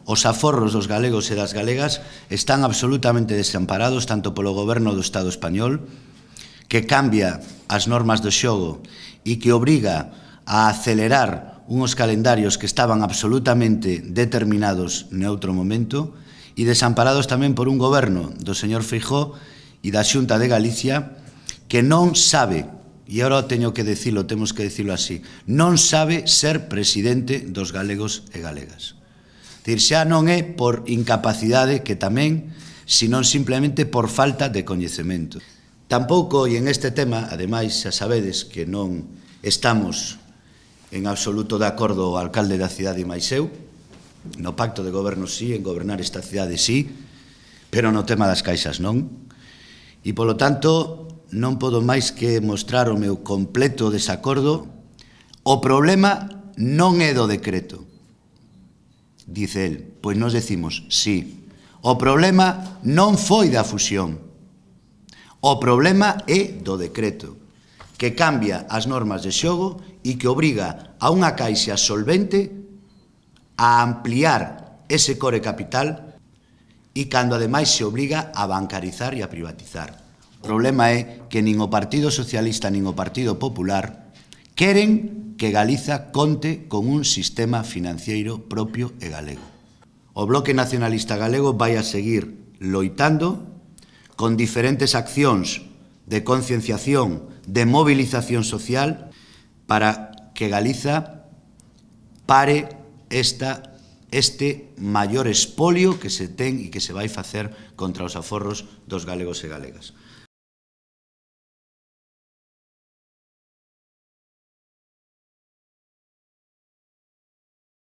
os aforros dos galegos e das galegas están absolutamente desamparados tanto polo goberno do Estado español, que cambia as normas do xogo e que obriga a acelerar uns calendarios que estaban absolutamente determinados noutro momento, e desamparados tamén por un goberno do señor Feijóo e da Xunta de Galicia que non sabe, e agora teño que dicilo, temos que dicilo así, non sabe ser presidente dos galegos e galegas. Xa non é por incapacidade, que tamén, senón simplemente por falta de coñecemento. Tampouco, e en este tema, ademais, xa sabedes que non estamos en absoluto de acordo o alcalde da cidade máis eu, no pacto de goberno sí, en gobernar esta cidade sí, pero no tema das caixas non. E, polo tanto, non podo máis que mostrar o meu completo desacordo. O problema non é do decreto, dice el, pois nos decimos sí. O problema non foi da fusión, o problema é do decreto, que cambia as normas de xogo e que obriga a unha caixa solvente a ampliar ese core capital e cando ademais se obriga a bancarizar e a privatizar. O problema é que nin o Partido Socialista nin o Partido Popular queren que Galiza conte con un sistema financiero propio e galego. O Bloque Nacionalista Galego vai a seguir loitando con diferentes accións de concienciación, de movilización social, para que Galiza pare este maior espolio que se ten e que se vai facer contra os aforros dos galegos e galegas.